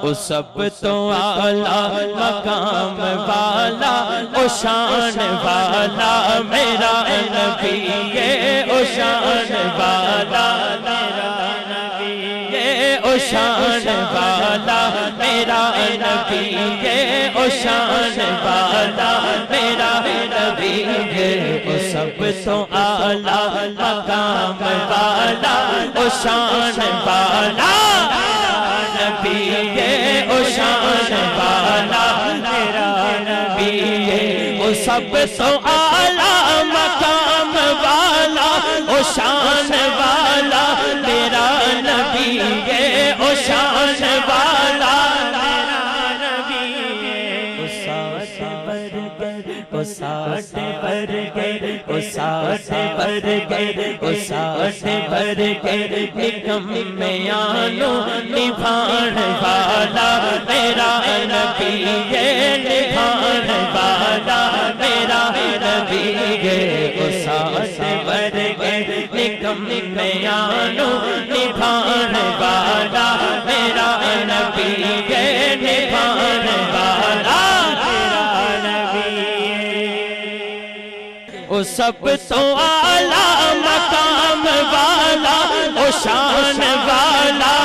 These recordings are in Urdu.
او سب تو اعلیٰ مقام والا او شان والا میرا نبی ہے، او شان والا میرا نبی ہے، او شان والا میرا نبی ہے، او شان والا میرا نبی ہے، او سب تو اعلیٰ مقام والا او شان والا نبی ہے، او شان والا میرا نبی ہے، او سب تو اعلیٰ مقام والا او شان والا میرا نبی ہے، او شان والا میرا نبی ہے، او ساٹھ برگر او ساٹھ برگر او ساٹھ برگر او ساٹھ برگر نکم میں آنو نبھان والا میرا نبی ہے، نبھان والا میرا نبی ہے، او ساٹھ برگر نکم میں آنو نبھان والا میرا نبی ہے، نبھان والا او سب تو اعلیٰ مقام والا او شان والا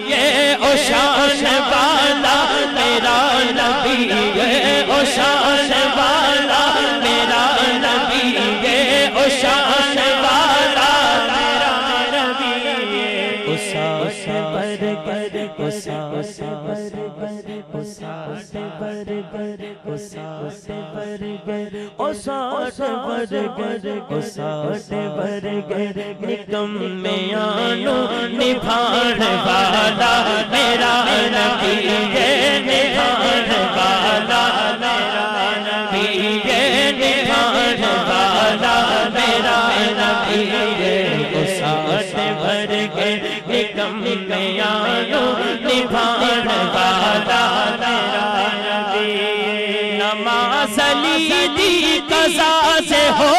یہ او شان والا میرا نبی ہے، او شان والا میرا نبی ہے، او شان والا میرا نبی ہے، او ساٹھ برگر او ساٹھ برگر او ساٹھ برگر او ساٹھ برگر او ساٹھ برگر او ساٹھ برگر نکم میں آنو نبھان والا میرا نبی ہے، نبھان والا میرا نبی ہے، نبھان والا میرا نبی ہے، او ساٹھ برگر نکم میں آنو نبھان والا میرا نبی ہے، نماز علی دی قضا سے ہو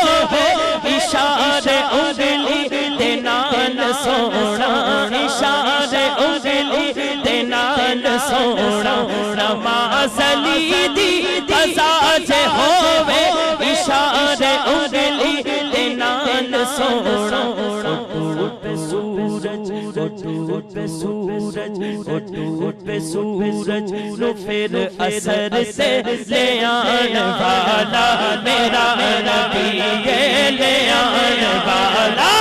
اشارے انگلی دینال سونا، اشارے انگلی دینال سونا، نماز علی دی قضا سے ہووے اشارے انگلی دینال سونا، ٹوٹ سورج ٹوٹ سورج ٹوٹ سورج نو پھر اثر سے لے آن والا میرا نبی ہے، لے آن والا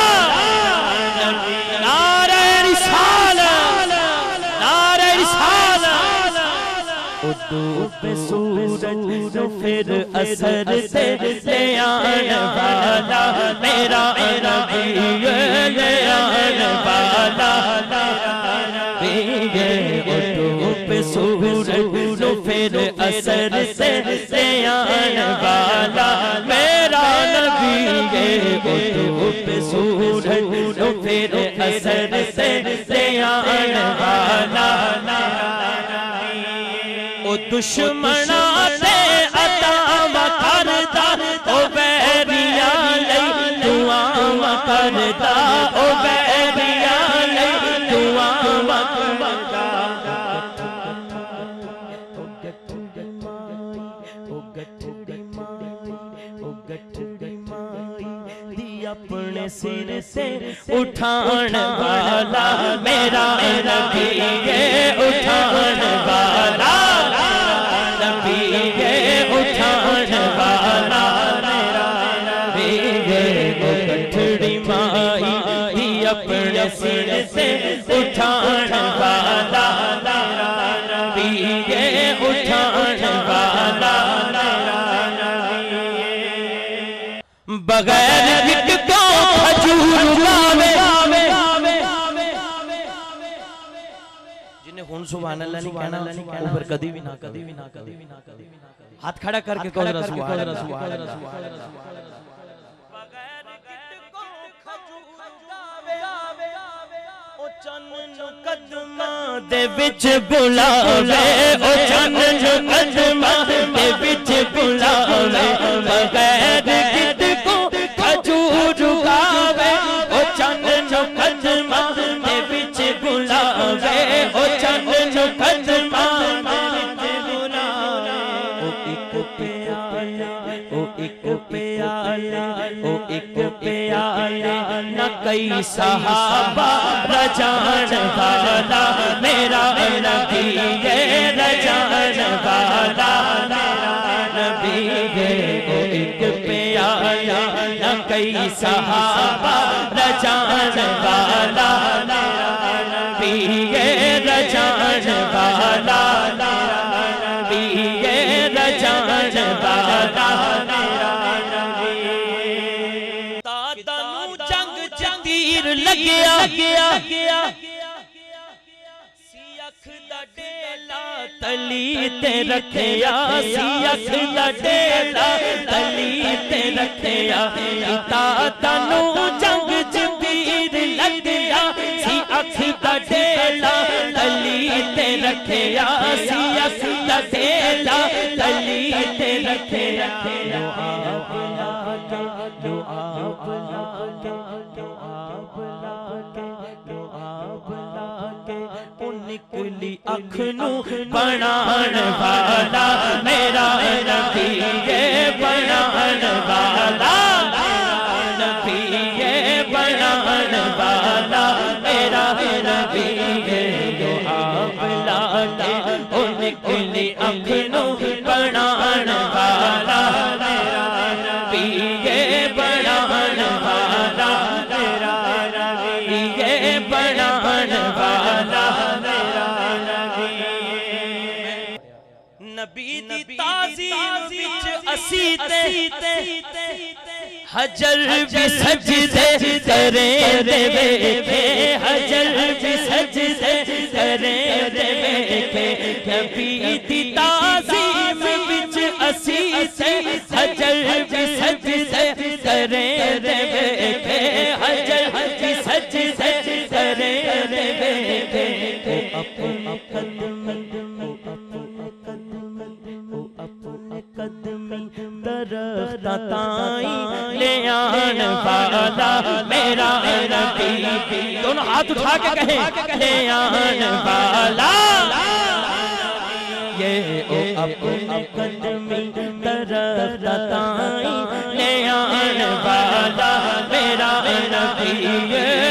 نعرہ رسالت، نعرہ رسالت، ٹوٹ سورج نو پھر اثر سے لے آن والا میرا نبی ہے، لے آن والا سورج نو پھر اثر سے لے آن والا میرا نبی ہے، ٹوٹ سورج نو پھر اثر سے لے آن والا او دشمناں تے عطا کردا او بیریاں لئی دعا کردا او بیریاں لئی دعا کردا، اپنے سر سے اٹھان والا میرا نبی ہے، اٹھان والا نبی ہے، اٹھان والا میرا نبی ہے، وہ کٹھڑی مائی اپنے سر سے اٹھان والا میرا نبی ہے، اٹھان والا میرا نبی ہے، بغیر جنہیں ہون سبحان اللہ نہیں کہنا اوپر کدی بھی نہ ہاتھ کھڑا کر کے کہو ذرا سبحان اللہ، بغیر گٹ کو کھجور او چن جو قدماں دے وچ بلاوے، او چن جو قدماں دے وچ بلاوے، بغیر گٹ کو کھجور اگاوے، او چن جو قدماں دے وچ بلاوے، او چند جو قدمان او ایک پیالہ او ایک پیالہ او ایک پیالہ نہ کئی صحابہ رجان والا میرا نبی ہے رجان والا میرا نبی ہے او ایک پیالہ نہ کئی صحابہ رجان والا میرا نبی ہے رجان والا میرا نبی ہے رجان والا میرا نبی تانوں جنگ تیر لگیا سی اکھ دا ڈیلا تلی تے رکھیا سی اکھ دا ڈیلا تلی تے رکھیا تانوں جنگ تیر لگیا سی اکھ دا ڈیلا تلی تے رکھیا سی اکھ دا ڈیلا تلی تے رکھیا نکلی اکھ نو بنان والا میرا نبی ہے بنان والا نبی ہے بنان والا میرا نبی ہے جو آپ لاتے او نکلی اکھ نو بنان والا میرا نبی ہے بنان والا میرا نبی ہے بنان والا نبی دی تعظیم وچ اسی تے حجر بھی سجدے کریں دے ویکھے حجر بھی سجدے کریں دے ویکھے نبی دی تعظیم وچ اسی تے حجر بھی سجدے کریں دے ویکھے حجر بھی سجدے کریں دے ویکھے اپنے درخت تائیں لے آن والا میرا نبی دونوں ہاتھ اٹھا کے کہیں لے آن والا یہ او اپنے قدمی درخت تائیں لے آن والا میرا نبی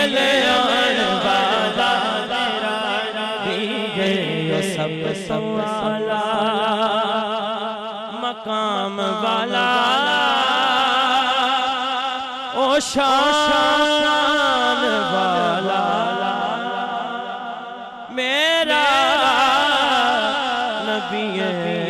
لے آن والا میرا نبی یہ سب سوالا مقام والا او شان والا میرا نبی ہے